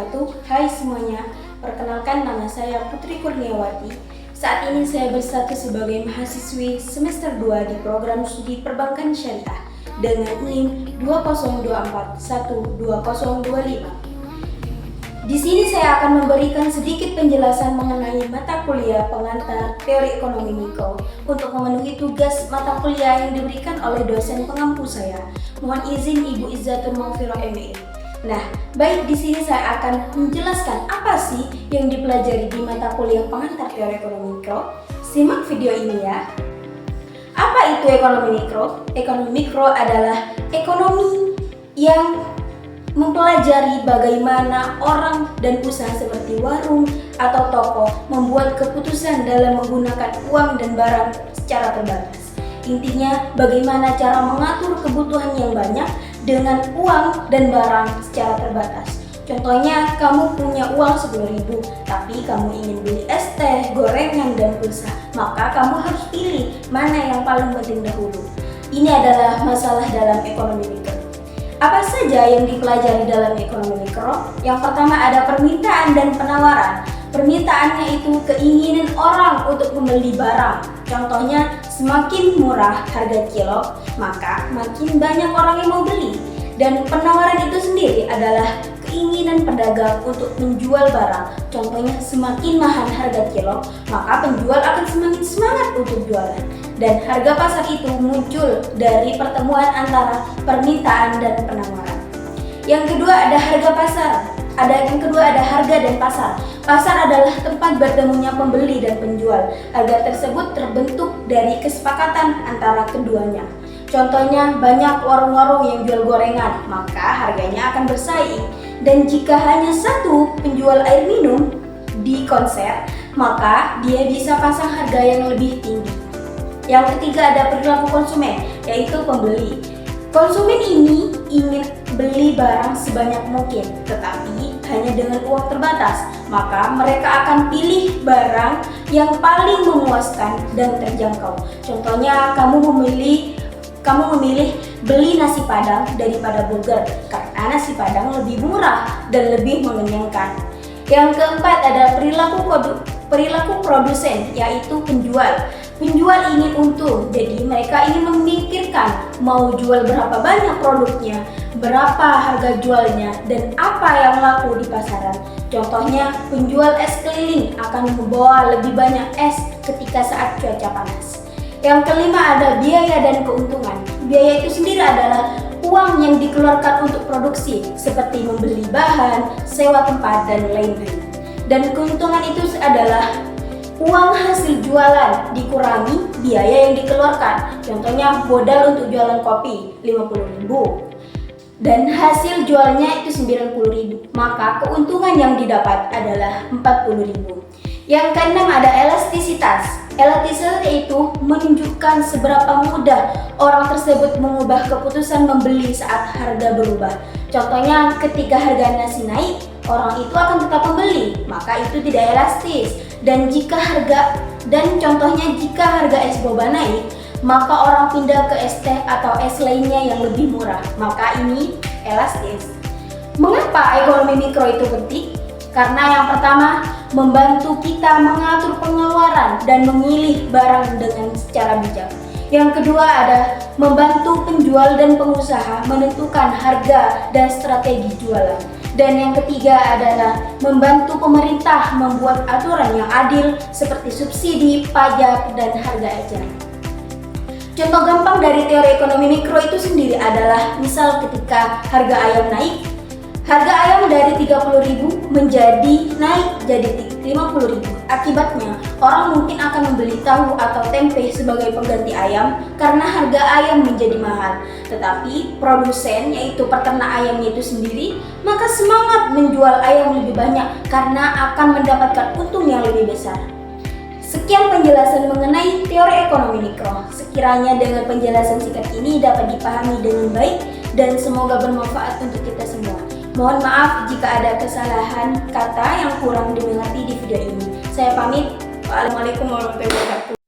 wabarakatuh. Hai semuanya, perkenalkan nama saya Putri Kurniawati. Saat ini saya berstatus sebagai mahasiswi semester 2 di program studi perbankan syariah dengan NIM 202412025. Di sini saya akan memberikan sedikit penjelasan mengenai mata kuliah pengantar teori ekonomi mikro untuk memenuhi tugas mata kuliah yang diberikan oleh dosen pengampu saya. Mohon izin Ibu Izzatul Maghfirah ME. Nah, baik, di sini saya akan menjelaskan apa sih yang dipelajari di mata kuliah pengantar teori ekonomi mikro. Simak video ini ya. Apa itu ekonomi mikro? Ekonomi mikro adalah ekonomi yang mempelajari bagaimana orang dan usaha seperti warung atau toko membuat keputusan dalam menggunakan uang dan barang secara terbatas. Intinya, bagaimana cara mengatur kebutuhan yang banyak dengan uang dan barang secara terbatas. Contohnya, kamu punya uang 10.000, tapi kamu ingin beli es teh, gorengan, dan pulsa. Maka kamu harus pilih mana yang paling penting dahulu. Ini adalah masalah dalam ekonomi mikro. Apa saja yang dipelajari dalam ekonomi mikro? Yang pertama ada permintaan dan penawaran. Permintaannya itu keinginan orang untuk membeli barang. Contohnya, semakin murah harga cilok, maka makin banyak orang yang mau beli. Dan penawaran itu sendiri adalah keinginan pedagang untuk menjual barang. Contohnya, semakin mahal harga cilok, maka penjual akan semakin semangat untuk jualan. Dan harga pasar itu muncul dari pertemuan antara permintaan dan penawaran. Yang kedua ada harga pasar. Yang kedua ada harga dan pasar. Pasar adalah tempat bertemunya pembeli dan penjual. Harga tersebut terbentuk dari kesepakatan antara keduanya. Contohnya, banyak warung-warung yang jual gorengan, maka harganya akan bersaing. Dan jika hanya satu penjual air minum di konser, maka dia bisa pasang harga yang lebih tinggi. Yang ketiga ada perilaku konsumen, yaitu pembeli. Konsumen ini ingin beli barang sebanyak mungkin, tetapi hanya dengan uang terbatas. Maka mereka akan pilih barang yang paling memuaskan dan terjangkau. Contohnya, kamu memilih beli nasi padang daripada burger karena nasi padang lebih murah dan lebih mengenyangkan. Yang keempat ada perilaku produsen, yaitu penjual. Penjual ingin untung, jadi mereka ingin memikirkan mau jual berapa banyak produknya, berapa harga jualnya, dan apa yang laku di pasaran. Contohnya, penjual es keliling akan membawa lebih banyak es ketika saat cuaca panas. Yang kelima ada biaya dan keuntungan. Biaya itu sendiri adalah uang yang dikeluarkan untuk produksi, seperti membeli bahan, sewa tempat, dan lain-lain. Dan keuntungan itu adalah uang hasil jualan dikurangi biaya yang dikeluarkan. Contohnya, modal untuk jualan kopi 50.000 dan hasil jualnya itu 90.000, maka keuntungan yang didapat adalah 40.000. Yang keenam ada elastisitas. Elastisitas itu menunjukkan seberapa mudah orang tersebut mengubah keputusan membeli saat harga berubah. Contohnya, ketika harga nasi naik, orang itu akan tetap membeli, maka itu tidak elastis. Dan jika harga es boba naik, maka orang pindah ke es teh atau es lainnya yang lebih murah, maka ini elastis. Mengapa ekonomi mikro itu penting? Karena yang pertama, membantu kita mengatur pengeluaran dan memilih barang dengan secara bijak. Yang kedua ada membantu penjual dan pengusaha menentukan harga dan strategi jualan. Dan yang ketiga adalah membantu pemerintah membuat aturan yang adil seperti subsidi, pajak, dan harga eceran. Contoh gampang dari teori ekonomi mikro itu sendiri adalah misal ketika harga ayam naik, harga ayam dari 30.000 menjadi naik jadi 50.000. Akibatnya, orang mungkin akan membeli tahu atau tempe sebagai pengganti ayam karena harga ayam menjadi mahal. Tetapi produsen, yaitu peternak ayamnya itu sendiri, maka semangat menjual ayam lebih banyak karena akan mendapatkan untung yang lebih besar. Sekian penjelasan mengenai teori ekonomi mikro. Sekiranya dengan penjelasan singkat ini dapat dipahami dengan baik dan semoga bermanfaat untuk kita semua. Mohon maaf jika ada kesalahan kata yang kurang dimengerti di video ini. Saya pamit. Wassalamualaikum warahmatullahi wabarakatuh.